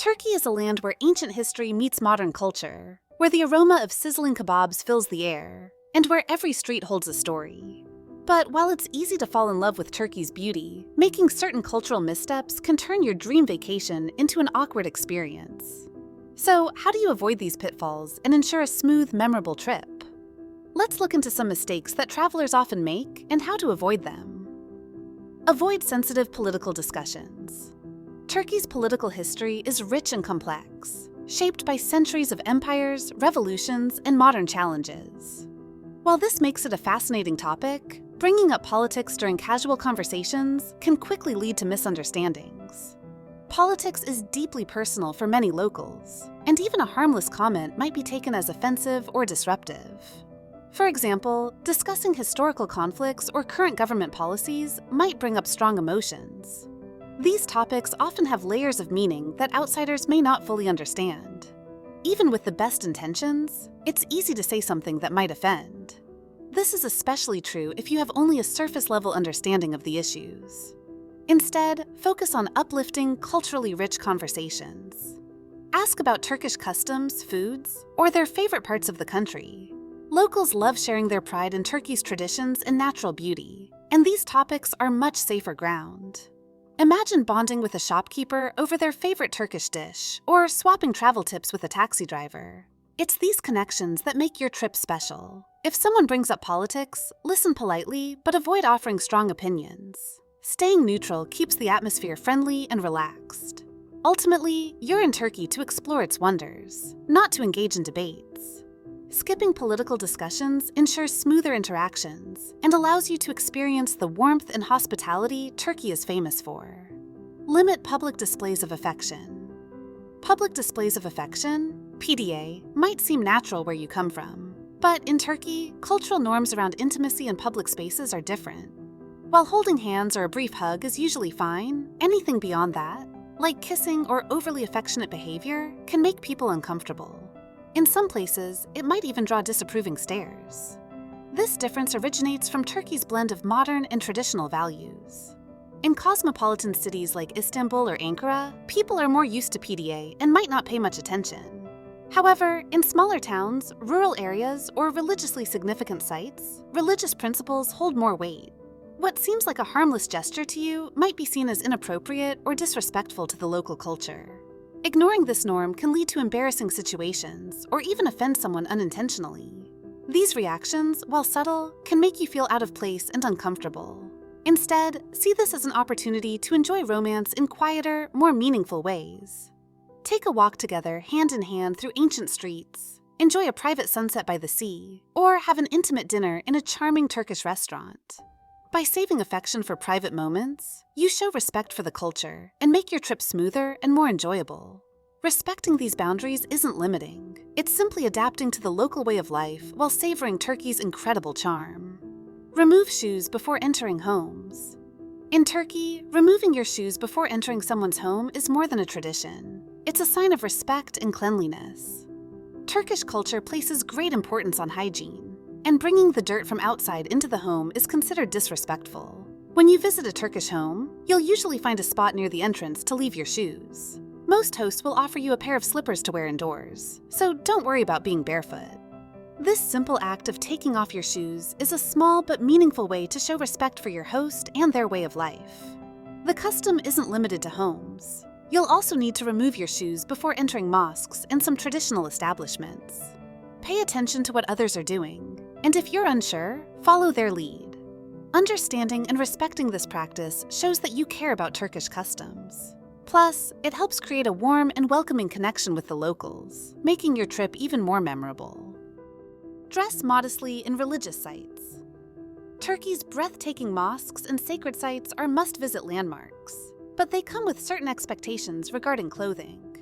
Turkey is a land where ancient history meets modern culture, where the aroma of sizzling kebabs fills the air, and where every street holds a story. But while it's easy to fall in love with Turkey's beauty, making certain cultural missteps can turn your dream vacation into an awkward experience. So, how do you avoid these pitfalls and ensure a smooth, memorable trip? Let's look into some mistakes that travelers often make and how to avoid them. Avoid sensitive political discussions. Turkey's political history is rich and complex, shaped by centuries of empires, revolutions, and modern challenges. While this makes it a fascinating topic, bringing up politics during casual conversations can quickly lead to misunderstandings. Politics is deeply personal for many locals, and even a harmless comment might be taken as offensive or disruptive. For example, discussing historical conflicts or current government policies might bring up strong emotions. These topics often have layers of meaning that outsiders may not fully understand. Even with the best intentions, it's easy to say something that might offend. This is especially true if you have only a surface-level understanding of the issues. Instead, focus on uplifting, culturally rich conversations. Ask about Turkish customs, foods, or their favorite parts of the country. Locals love sharing their pride in Turkey's traditions and natural beauty, and these topics are much safer ground. Imagine bonding with a shopkeeper over their favorite Turkish dish, or swapping travel tips with a taxi driver. It's these connections that make your trip special. If someone brings up politics, listen politely, but avoid offering strong opinions. Staying neutral keeps the atmosphere friendly and relaxed. Ultimately, you're in Turkey to explore its wonders, not to engage in debates. Skipping political discussions ensures smoother interactions and allows you to experience the warmth and hospitality Turkey is famous for. Limit public displays of affection. Public displays of affection, PDA, might seem natural where you come from, but in Turkey, cultural norms around intimacy in public spaces are different. While holding hands or a brief hug is usually fine, anything beyond that, like kissing or overly affectionate behavior, can make people uncomfortable. In some places, it might even draw disapproving stares. This difference originates from Turkey's blend of modern and traditional values. In cosmopolitan cities like Istanbul or Ankara, people are more used to PDA and might not pay much attention. However, in smaller towns, rural areas, or religiously significant sites, religious principles hold more weight. What seems like a harmless gesture to you might be seen as inappropriate or disrespectful to the local culture. Ignoring this norm can lead to embarrassing situations or even offend someone unintentionally. These reactions, while subtle, can make you feel out of place and uncomfortable. Instead, see this as an opportunity to enjoy romance in quieter, more meaningful ways. Take a walk together hand in hand through ancient streets, enjoy a private sunset by the sea, or have an intimate dinner in a charming Turkish restaurant. By saving affection for private moments, you show respect for the culture and make your trip smoother and more enjoyable. Respecting these boundaries isn't limiting. It's simply adapting to the local way of life while savoring Turkey's incredible charm. Remove shoes before entering homes. In Turkey, removing your shoes before entering someone's home is more than a tradition. It's a sign of respect and cleanliness. Turkish culture places great importance on hygiene, and bringing the dirt from outside into the home is considered disrespectful. When you visit a Turkish home, you'll usually find a spot near the entrance to leave your shoes. Most hosts will offer you a pair of slippers to wear indoors, so don't worry about being barefoot. This simple act of taking off your shoes is a small but meaningful way to show respect for your host and their way of life. The custom isn't limited to homes. You'll also need to remove your shoes before entering mosques and some traditional establishments. Pay attention to what others are doing, and if you're unsure, follow their lead. Understanding and respecting this practice shows that you care about Turkish customs. Plus, it helps create a warm and welcoming connection with the locals, making your trip even more memorable. Dress modestly in religious sites. Turkey's breathtaking mosques and sacred sites are must-visit landmarks, but they come with certain expectations regarding clothing.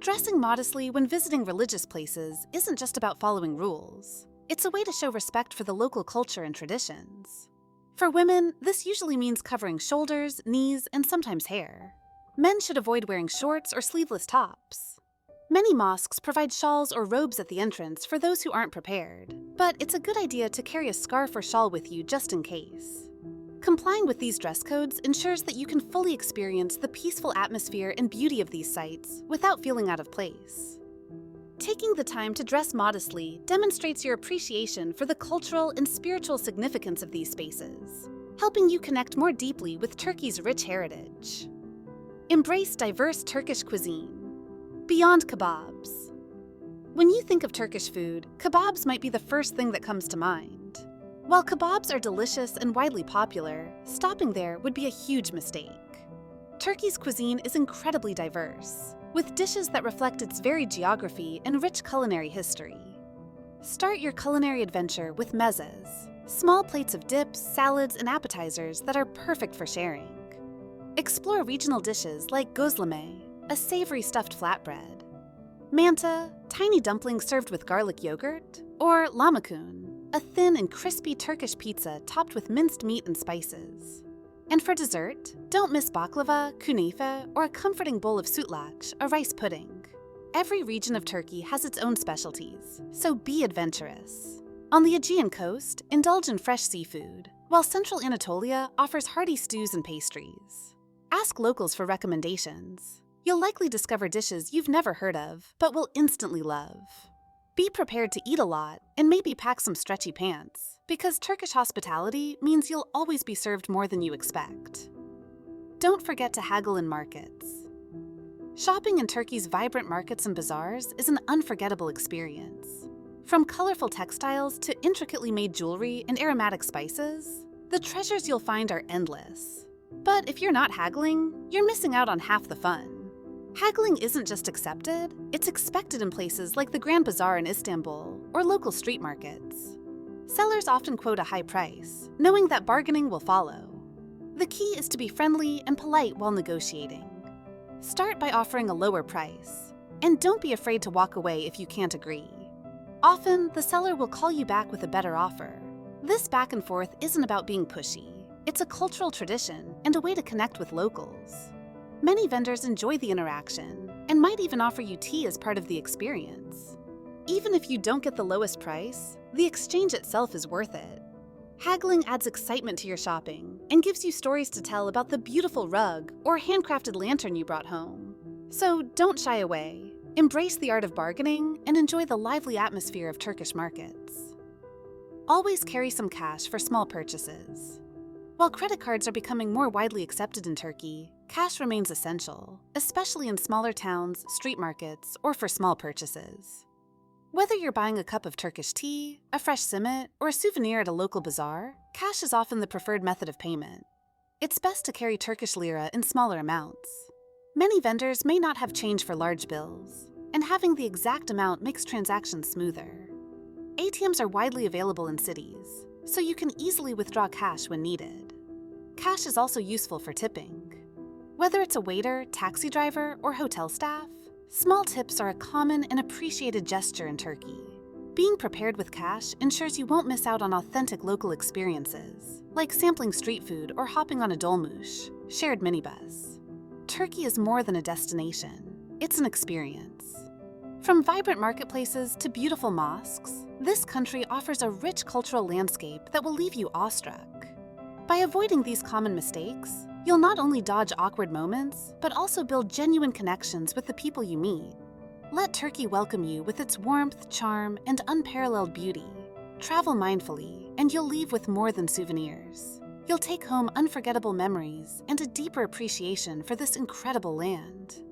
Dressing modestly when visiting religious places isn't just about following rules. It's a way to show respect for the local culture and traditions. For women, this usually means covering shoulders, knees, and sometimes hair. Men should avoid wearing shorts or sleeveless tops. Many mosques provide shawls or robes at the entrance for those who aren't prepared, but it's a good idea to carry a scarf or shawl with you just in case. Complying with these dress codes ensures that you can fully experience the peaceful atmosphere and beauty of these sites without feeling out of place. Taking the time to dress modestly demonstrates your appreciation for the cultural and spiritual significance of these spaces, helping you connect more deeply with Turkey's rich heritage. Embrace diverse Turkish cuisine. Beyond kebabs. When you think of Turkish food, kebabs might be the first thing that comes to mind. While kebabs are delicious and widely popular, stopping there would be a huge mistake. Turkey's cuisine is incredibly diverse, with dishes that reflect its varied geography and rich culinary history. Start your culinary adventure with mezes, small plates of dips, salads, and appetizers that are perfect for sharing. Explore regional dishes like gözleme, a savory stuffed flatbread, manta, tiny dumplings served with garlic yogurt, or lahmacun, a thin and crispy Turkish pizza topped with minced meat and spices. And for dessert, don't miss baklava, künefe, or a comforting bowl of sütlaç, a rice pudding. Every region of Turkey has its own specialties, so be adventurous. On the Aegean coast, indulge in fresh seafood, while central Anatolia offers hearty stews and pastries. Ask locals for recommendations. You'll likely discover dishes you've never heard of, but will instantly love. Be prepared to eat a lot and maybe pack some stretchy pants, because Turkish hospitality means you'll always be served more than you expect. Don't forget to haggle in markets. Shopping in Turkey's vibrant markets and bazaars is an unforgettable experience. From colorful textiles to intricately made jewelry and aromatic spices, the treasures you'll find are endless. But if you're not haggling, you're missing out on half the fun. Haggling isn't just accepted, it's expected in places like the Grand Bazaar in Istanbul or local street markets. Sellers often quote a high price, knowing that bargaining will follow. The key is to be friendly and polite while negotiating. Start by offering a lower price, and don't be afraid to walk away if you can't agree. Often, the seller will call you back with a better offer. This back and forth isn't about being pushy. It's a cultural tradition and a way to connect with locals. Many vendors enjoy the interaction and might even offer you tea as part of the experience. Even if you don't get the lowest price, the exchange itself is worth it. Haggling adds excitement to your shopping and gives you stories to tell about the beautiful rug or handcrafted lantern you brought home. So don't shy away. Embrace the art of bargaining and enjoy the lively atmosphere of Turkish markets. Always carry some cash for small purchases. While credit cards are becoming more widely accepted in Turkey, cash remains essential, especially in smaller towns, street markets, or for small purchases. Whether you're buying a cup of Turkish tea, a fresh simit, or a souvenir at a local bazaar, cash is often the preferred method of payment. It's best to carry Turkish lira in smaller amounts. Many vendors may not have change for large bills, and having the exact amount makes transactions smoother. ATMs are widely available in cities, so you can easily withdraw cash when needed. Cash is also useful for tipping. Whether it's a waiter, taxi driver, or hotel staff, small tips are a common and appreciated gesture in Turkey. Being prepared with cash ensures you won't miss out on authentic local experiences, like sampling street food or hopping on a dolmuş, shared minibus. Turkey is more than a destination, it's an experience. From vibrant marketplaces to beautiful mosques, this country offers a rich cultural landscape that will leave you awestruck. By avoiding these common mistakes, you'll not only dodge awkward moments, but also build genuine connections with the people you meet. Let Turkey welcome you with its warmth, charm, and unparalleled beauty. Travel mindfully, and you'll leave with more than souvenirs. You'll take home unforgettable memories and a deeper appreciation for this incredible land.